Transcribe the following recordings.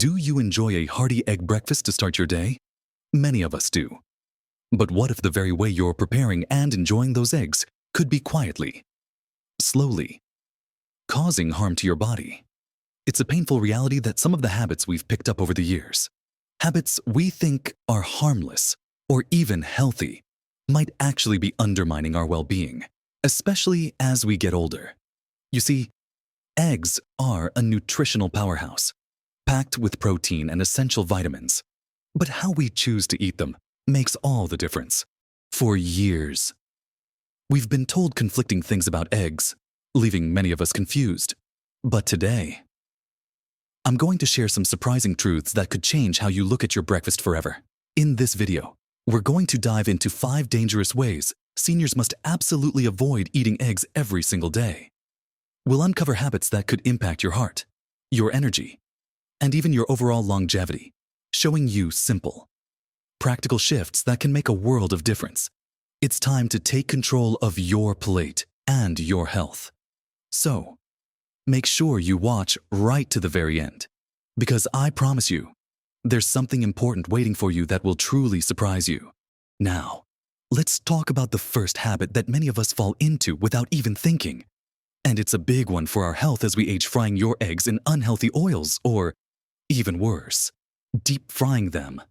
Do you enjoy a hearty egg breakfast to start your day? Many of us do. But what if the very way you're preparing and enjoying those eggs could be quietly, slowly, causing harm to your body? It's a painful reality that some of the habits we've picked up over the years, habits we think are harmless or even healthy, might actually be undermining our well-being, especially as we get older. You see, eggs are a nutritional powerhouse, packed with protein and essential vitamins. But how we choose to eat them makes all the difference. For years, we've been told conflicting things about eggs, leaving many of us confused. But today, I'm going to share some surprising truths that could change how you look at your breakfast forever. In this video, we're going to dive into 5 dangerous ways seniors must absolutely avoid eating eggs every single day. We'll uncover habits that could impact your heart, your energy, and even your overall longevity, showing you simple, practical shifts that can make a world of difference. It's time to take control of your plate and your health. So, make sure you watch right to the very end, because I promise you, there's something important waiting for you that will truly surprise you. Now, let's talk about the first habit that many of us fall into without even thinking. And it's a big one for our health as we age, frying your eggs in unhealthy oils, or even worse, deep frying them.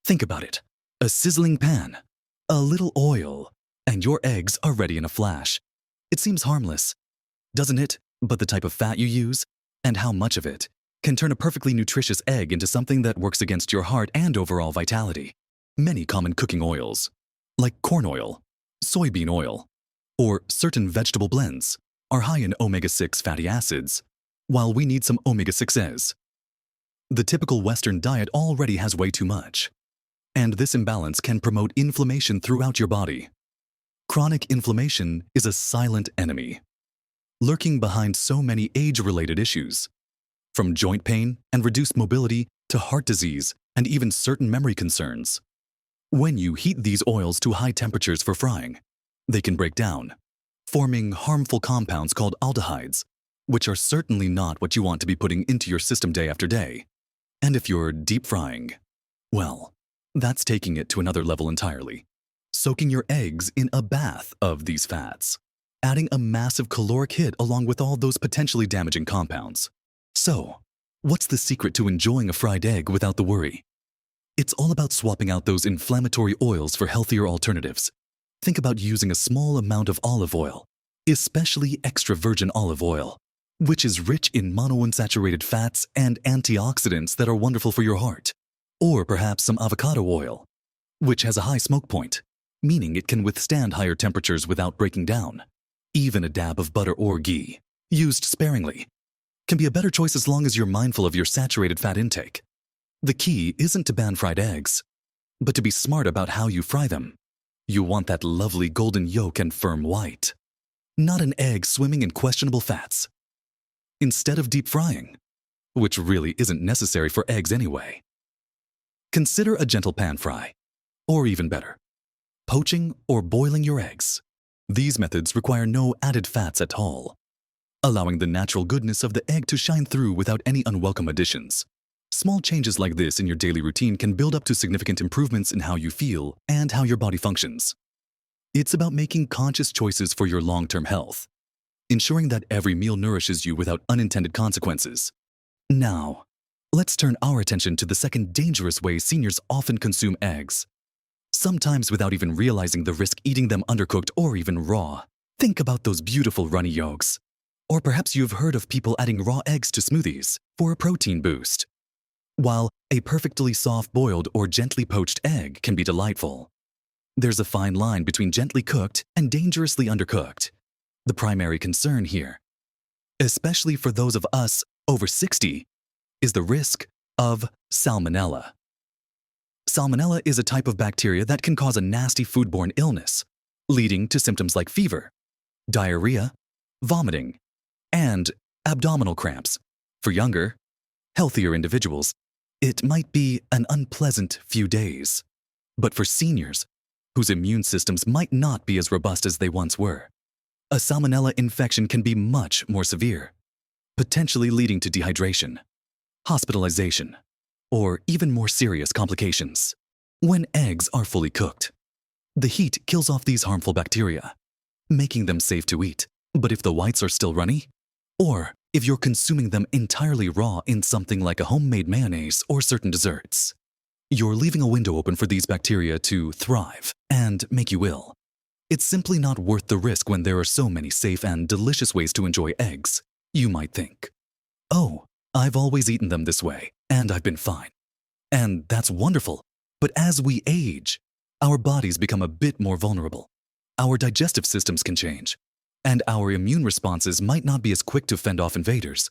Think about it. A sizzling pan, a little oil, and your eggs are ready in a flash. It seems harmless, doesn't it? But the type of fat you use, and how much of it, can turn a perfectly nutritious egg into something that works against your heart and overall vitality. Many common cooking oils, like corn oil, soybean oil, or certain vegetable blends, are high in omega-6 fatty acids, while we need some omega-6s. The typical Western diet already has way too much, and this imbalance can promote inflammation throughout your body. Chronic inflammation is a silent enemy, lurking behind so many age-related issues, from joint pain and reduced mobility to heart disease and even certain memory concerns. When you heat these oils to high temperatures for frying, they can break down, forming harmful compounds called aldehydes, which are certainly not what you want to be putting into your system day after day. And if you're deep frying, well, that's taking it to another level entirely. Soaking your eggs in a bath of these fats, adding a massive caloric hit along with all those potentially damaging compounds. So, what's the secret to enjoying a fried egg without the worry? It's all about swapping out those inflammatory oils for healthier alternatives. Think about using a small amount of olive oil, especially extra virgin olive oil, which is rich in monounsaturated fats and antioxidants that are wonderful for your heart. Or perhaps some avocado oil, which has a high smoke point, meaning it can withstand higher temperatures without breaking down. Even a dab of butter or ghee, used sparingly, can be a better choice as long as you're mindful of your saturated fat intake. The key isn't to ban fried eggs, but to be smart about how you fry them. You want that lovely golden yolk and firm white, not an egg swimming in questionable fats. Instead of deep frying, which really isn't necessary for eggs anyway, consider a gentle pan fry, or even better, poaching or boiling your eggs. These methods require no added fats at all, allowing the natural goodness of the egg to shine through without any unwelcome additions. Small changes like this in your daily routine can build up to significant improvements in how you feel and how your body functions. It's about making conscious choices for your long-term health, ensuring that every meal nourishes you without unintended consequences. Now, let's turn our attention to the second dangerous way seniors often consume eggs, sometimes without even realizing the risk eating them undercooked or even raw. Think about those beautiful runny yolks. Or perhaps you've heard of people adding raw eggs to smoothies for a protein boost. While a perfectly soft-boiled or gently poached egg can be delightful, there's a fine line between gently cooked and dangerously undercooked. The primary concern here, especially for those of us over 60, is the risk of salmonella. Salmonella is a type of bacteria that can cause a nasty foodborne illness, leading to symptoms like fever, diarrhea, vomiting, and abdominal cramps. For younger, healthier individuals, it might be an unpleasant few days. But for seniors, whose immune systems might not be as robust as they once were, a salmonella infection can be much more severe, potentially leading to dehydration, hospitalization, or even more serious complications. When eggs are fully cooked, the heat kills off these harmful bacteria, making them safe to eat. But if the whites are still runny, or if you're consuming them entirely raw in something like a homemade mayonnaise or certain desserts, you're leaving a window open for these bacteria to thrive and make you ill. It's simply not worth the risk when there are so many safe and delicious ways to enjoy eggs. You might think, oh, I've always eaten them this way, and I've been fine. And that's wonderful. But as we age, our bodies become a bit more vulnerable. Our digestive systems can change, and our immune responses might not be as quick to fend off invaders.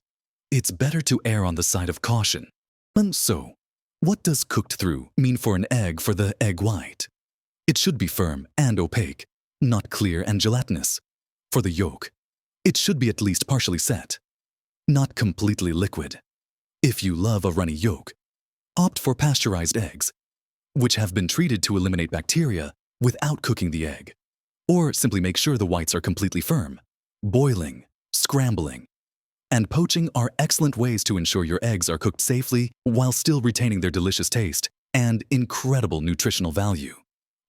It's better to err on the side of caution. And so, what does cooked through mean for an egg for the egg white? It should be firm and opaque, not clear and gelatinous. For the yolk, it should be at least partially set, not completely liquid. If you love a runny yolk, opt for pasteurized eggs, which have been treated to eliminate bacteria without cooking the egg. Or simply make sure the whites are completely firm. Boiling, scrambling, and poaching are excellent ways to ensure your eggs are cooked safely while still retaining their delicious taste and incredible nutritional value.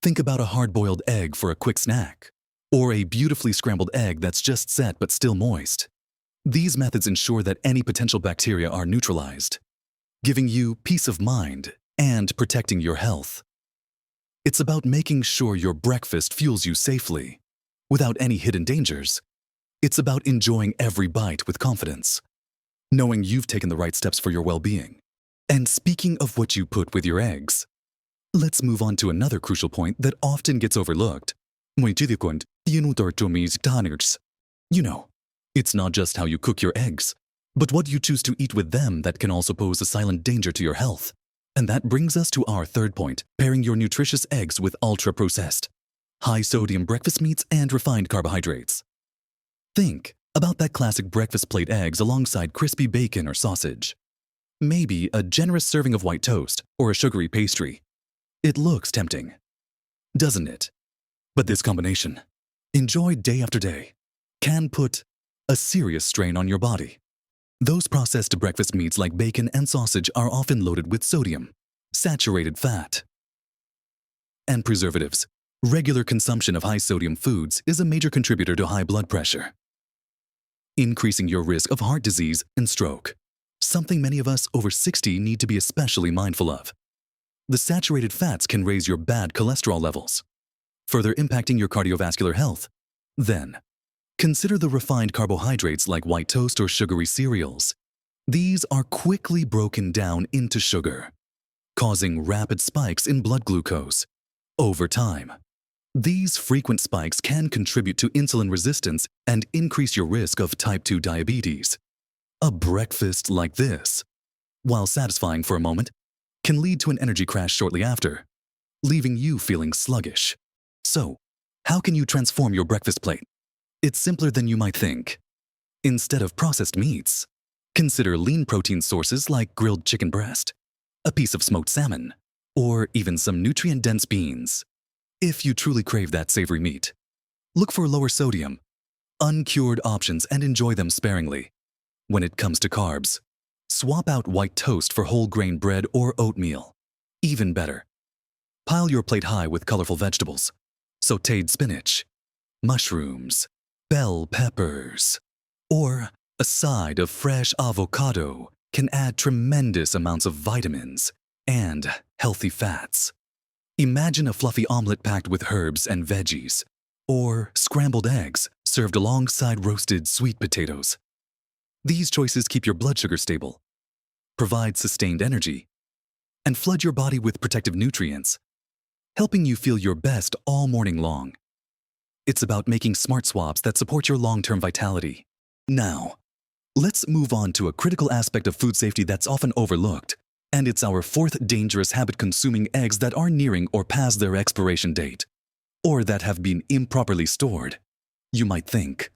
Think about a hard-boiled egg for a quick snack, or a beautifully scrambled egg that's just set but still moist. These methods ensure that any potential bacteria are neutralized, giving you peace of mind and protecting your health. It's about making sure your breakfast fuels you safely, without any hidden dangers. It's about enjoying every bite with confidence, knowing you've taken the right steps for your well-being. And speaking of what you put with your eggs, let's move on to another crucial point that often gets overlooked. You know, it's not just how you cook your eggs, but what you choose to eat with them that can also pose a silent danger to your health. And that brings us to our third point, pairing your nutritious eggs with ultra-processed, high-sodium breakfast meats and refined carbohydrates. Think about that classic breakfast plate eggs alongside crispy bacon or sausage. Maybe a generous serving of white toast or a sugary pastry. It looks tempting, doesn't it? But this combination, enjoyed day after day, can put a serious strain on your body. Those processed breakfast meats like bacon and sausage are often loaded with sodium, saturated fat, and preservatives. Regular consumption of high-sodium foods is a major contributor to high blood pressure, increasing your risk of heart disease and stroke, something many of us over 60 need to be especially mindful of. The saturated fats can raise your bad cholesterol levels, further impacting your cardiovascular health. Then, consider the refined carbohydrates like white toast or sugary cereals. These are quickly broken down into sugar, causing rapid spikes in blood glucose. Over time, these frequent spikes can contribute to insulin resistance and increase your risk of type 2 diabetes. A breakfast like this, while satisfying for a moment, can lead to an energy crash shortly after, leaving you feeling sluggish. So, how can you transform your breakfast plate? It's simpler than you might think. Instead of processed meats, consider lean protein sources like grilled chicken breast, a piece of smoked salmon, or even some nutrient-dense beans. If you truly crave that savory meat, look for lower sodium, uncured options and enjoy them sparingly. When it comes to carbs, swap out white toast for whole grain bread or oatmeal. Even better, pile your plate high with colorful vegetables, sautéed spinach, mushrooms, bell peppers, or a side of fresh avocado can add tremendous amounts of vitamins and healthy fats. Imagine a fluffy omelet packed with herbs and veggies, or scrambled eggs served alongside roasted sweet potatoes. These choices keep your blood sugar stable, provide sustained energy, and flood your body with protective nutrients, helping you feel your best all morning long. It's about making smart swaps that support your long-term vitality. Now, let's move on to a critical aspect of food safety that's often overlooked, and it's our fourth dangerous habit: consuming eggs that are nearing or past their expiration date, or that have been improperly stored. You might think,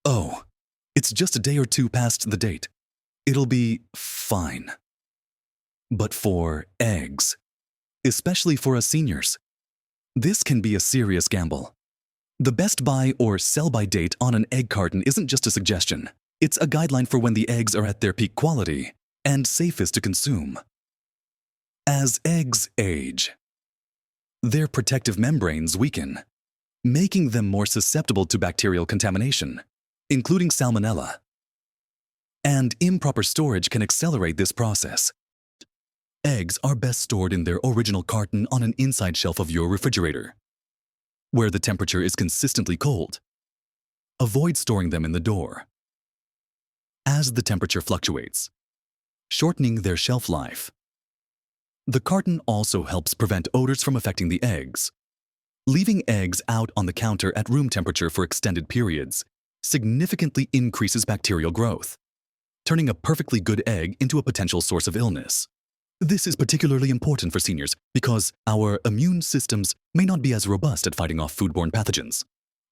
oh, it's just a day or two past the date. It'll be fine. But for eggs, especially for us seniors, this can be a serious gamble. The best buy or sell-by date on an egg carton isn't just a suggestion. It's a guideline for when the eggs are at their peak quality and safest to consume. As eggs age, their protective membranes weaken, making them more susceptible to bacterial contamination, including Salmonella. And improper storage can accelerate this process. Eggs are best stored in their original carton on an inside shelf of your refrigerator, where the temperature is consistently cold. Avoid storing them in the door, as the temperature fluctuates, shortening their shelf life. The carton also helps prevent odors from affecting the eggs. Leaving eggs out on the counter at room temperature for extended periods significantly increases bacterial growth, turning a perfectly good egg into a potential source of illness. This is particularly important for seniors because our immune systems may not be as robust at fighting off foodborne pathogens.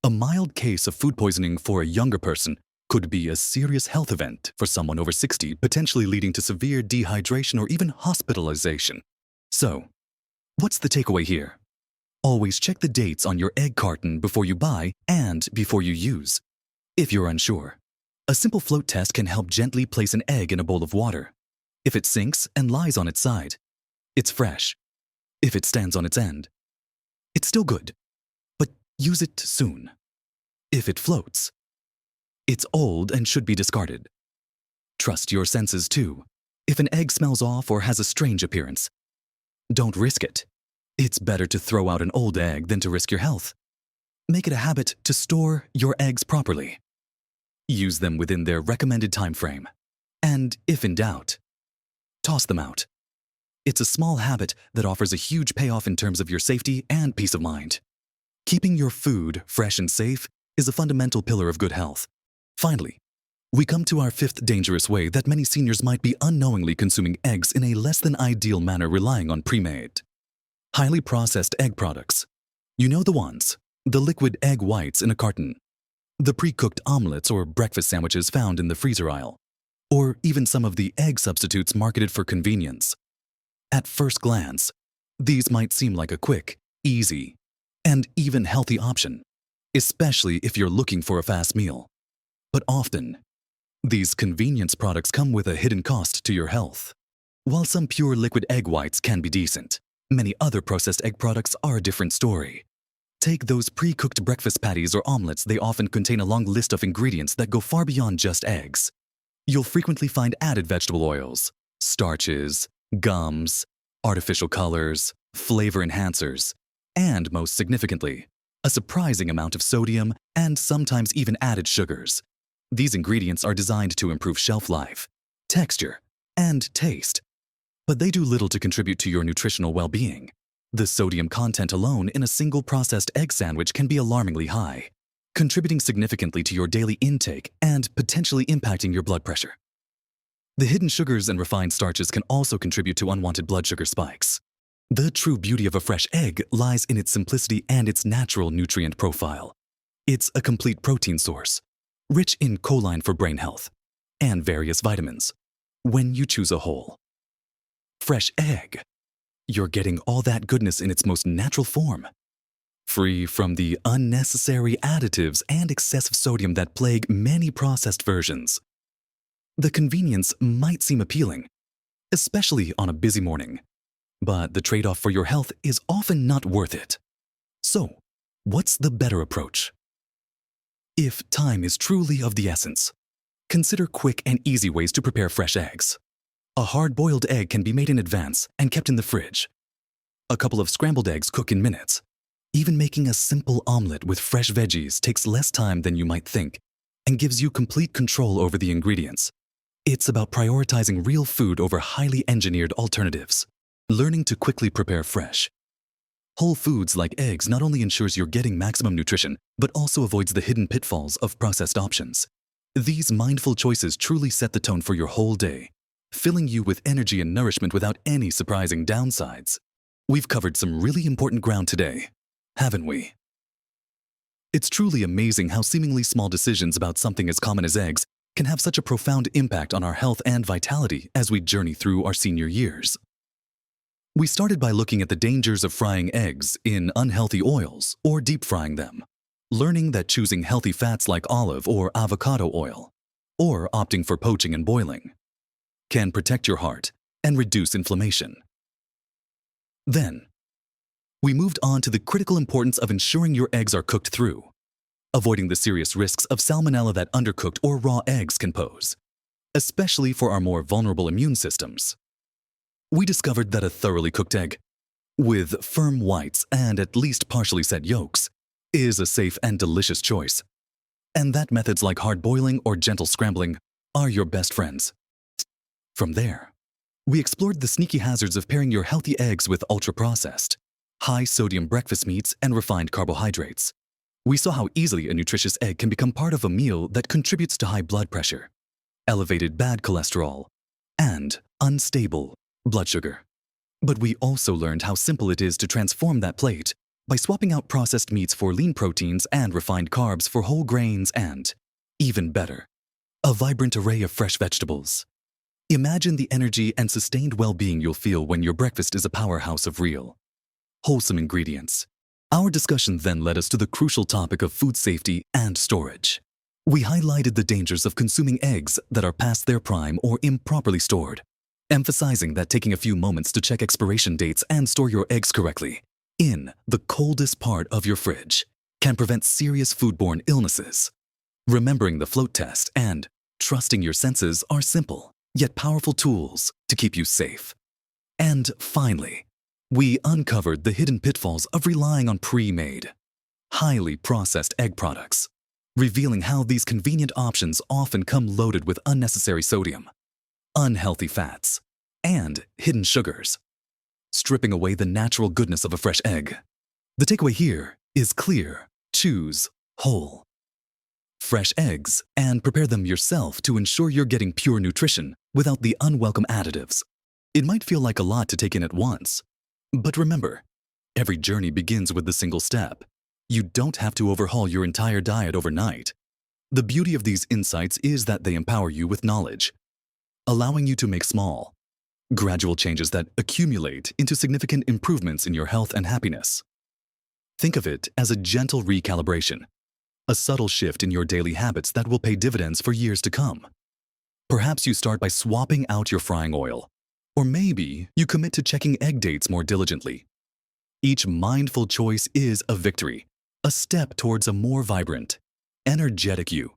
A mild case of food poisoning for a younger person could be a serious health event for someone over 60, potentially leading to severe dehydration or even hospitalization. So, what's the takeaway here? Always check the dates on your egg carton before you buy and before you use. If you're unsure, a simple float test can help gently place an egg in a bowl of water. If it sinks and lies on its side, it's fresh. If it stands on its end, it's still good, but use it soon. If it floats, it's old and should be discarded. Trust your senses too. If an egg smells off or has a strange appearance, don't risk it. It's better to throw out an old egg than to risk your health. Make it a habit to store your eggs properly. Use them within their recommended time frame. And if in doubt, toss them out. It's a small habit that offers a huge payoff in terms of your safety and peace of mind. Keeping your food fresh and safe is a fundamental pillar of good health. Finally, we come to our fifth dangerous way that many seniors might be unknowingly consuming eggs in a less than ideal manner, relying on pre-made, highly processed egg products. You know the ones, the liquid egg whites in a carton, the pre-cooked omelets or breakfast sandwiches found in the freezer aisle, or even some of the egg substitutes marketed for convenience. At first glance, these might seem like a quick, easy, and even healthy option, especially if you're looking for a fast meal. But often, these convenience products come with a hidden cost to your health. While some pure liquid egg whites can be decent, many other processed egg products are a different story. Take those pre-cooked breakfast patties or omelets. They often contain a long list of ingredients that go far beyond just eggs. You'll frequently find added vegetable oils, starches, gums, artificial colors, flavor enhancers, and most significantly, a surprising amount of sodium and sometimes even added sugars. These ingredients are designed to improve shelf life, texture, and taste, but they do little to contribute to your nutritional well-being. The sodium content alone in a single processed egg sandwich can be alarmingly high, contributing significantly to your daily intake and potentially impacting your blood pressure. The hidden sugars and refined starches can also contribute to unwanted blood sugar spikes. The true beauty of a fresh egg lies in its simplicity and its natural nutrient profile. It's a complete protein source, rich in choline for brain health, and various vitamins. When you choose a whole, fresh egg, you're getting all that goodness in its most natural form, free from the unnecessary additives and excessive sodium that plague many processed versions. The convenience might seem appealing, especially on a busy morning, but the trade-off for your health is often not worth it. So, what's the better approach? If time is truly of the essence, consider quick and easy ways to prepare fresh eggs. A hard-boiled egg can be made in advance and kept in the fridge. A couple of scrambled eggs cook in minutes. Even making a simple omelet with fresh veggies takes less time than you might think and gives you complete control over the ingredients. It's about prioritizing real food over highly engineered alternatives, learning to quickly prepare fresh. Whole foods like eggs not only ensures you're getting maximum nutrition, but also avoids the hidden pitfalls of processed options. These mindful choices truly set the tone for your whole day, filling you with energy and nourishment without any surprising downsides. We've covered some really important ground today, haven't we? It's truly amazing how seemingly small decisions about something as common as eggs can have such a profound impact on our health and vitality as we journey through our senior years. We started by looking at the dangers of frying eggs in unhealthy oils or deep frying them, learning that choosing healthy fats like olive or avocado oil, or opting for poaching and boiling, can protect your heart and reduce inflammation. Then, we moved on to the critical importance of ensuring your eggs are cooked through, avoiding the serious risks of salmonella that undercooked or raw eggs can pose, especially for our more vulnerable immune systems. We discovered that a thoroughly cooked egg, with firm whites and at least partially set yolks, is a safe and delicious choice, and that methods like hard boiling or gentle scrambling are your best friends. From there, we explored the sneaky hazards of pairing your healthy eggs with ultra-processed, high-sodium breakfast meats and refined carbohydrates. We saw how easily a nutritious egg can become part of a meal that contributes to high blood pressure, elevated bad cholesterol, and unstable blood sugar. But we also learned how simple it is to transform that plate by swapping out processed meats for lean proteins and refined carbs for whole grains and, even better, a vibrant array of fresh vegetables. Imagine the energy and sustained well-being you'll feel when your breakfast is a powerhouse of real, wholesome ingredients. Our discussion then led us to the crucial topic of food safety and storage. We highlighted the dangers of consuming eggs that are past their prime or improperly stored, emphasizing that taking a few moments to check expiration dates and store your eggs correctly in the coldest part of your fridge can prevent serious foodborne illnesses. Remembering the float test and trusting your senses are simple, yet powerful tools to keep you safe. And finally, we uncovered the hidden pitfalls of relying on pre-made, highly processed egg products, revealing how these convenient options often come loaded with unnecessary sodium, unhealthy fats, and hidden sugars, stripping away the natural goodness of a fresh egg. The takeaway here is clear: choose whole, fresh eggs and prepare them yourself to ensure you're getting pure nutrition without the unwelcome additives. It might feel like a lot to take in at once, but remember, every journey begins with the single step. You don't have to overhaul your entire diet overnight. The beauty of these insights is that they empower you with knowledge, allowing you to make small, gradual changes that accumulate into significant improvements in your health and happiness. Think of it as a gentle recalibration, a subtle shift in your daily habits that will pay dividends for years to come. Perhaps you start by swapping out your frying oil, or maybe you commit to checking egg dates more diligently. Each mindful choice is a victory, a step towards a more vibrant, energetic you.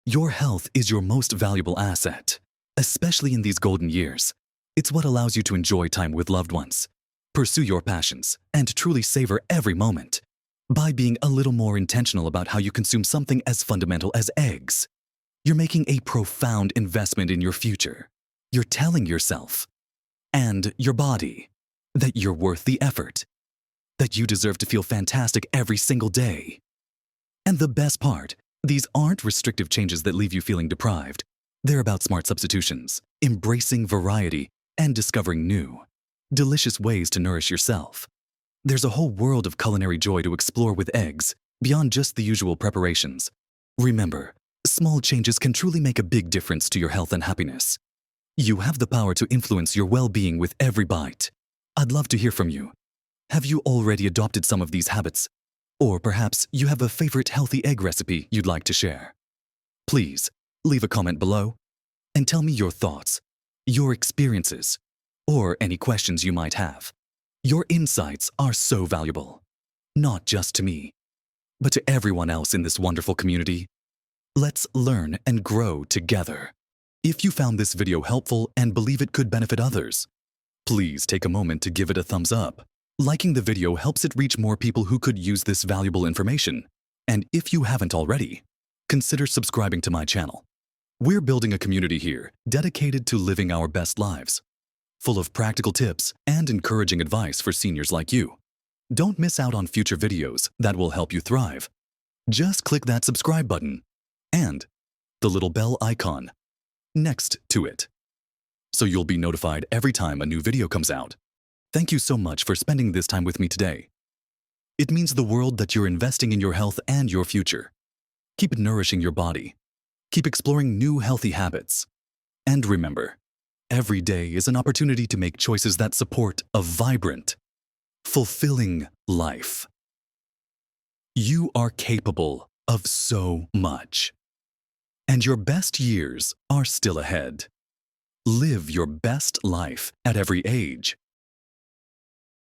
Your health is your most valuable asset, especially in these golden years. It's what allows you to enjoy time with loved ones, pursue your passions, and truly savor every moment. By being a little more intentional about how you consume something as fundamental as eggs, you're making a profound investment in your future. You're telling yourself and your body that you're worth the effort, that you deserve to feel fantastic every single day. And the best part, these aren't restrictive changes that leave you feeling deprived. They're about smart substitutions, embracing variety, and discovering new, delicious ways to nourish yourself. There's a whole world of culinary joy to explore with eggs, beyond just the usual preparations. Remember, small changes can truly make a big difference to your health and happiness. You have the power to influence your well-being with every bite. I'd love to hear from you. Have you already adopted some of these habits? Or perhaps you have a favorite healthy egg recipe you'd like to share? Please leave a comment below and tell me your thoughts, your experiences, or any questions you might have. Your insights are so valuable, not just to me, but to everyone else in this wonderful community. Let's learn and grow together. If you found this video helpful and believe it could benefit others, please take a moment to give it a thumbs up. Liking the video helps it reach more people who could use this valuable information. And if you haven't already, consider subscribing to my channel. We're building a community here dedicated to living our best lives, full of practical tips and encouraging advice for seniors like you. Don't miss out on future videos that will help you thrive. Just click that subscribe button and the little bell icon next to it, so you'll be notified every time a new video comes out. Thank you so much for spending this time with me today. It means the world that you're investing in your health and your future. Keep nourishing your body. Keep exploring new healthy habits. And remember, every day is an opportunity to make choices that support a vibrant, fulfilling life. You are capable of so much, and your best years are still ahead. Live your best life at every age.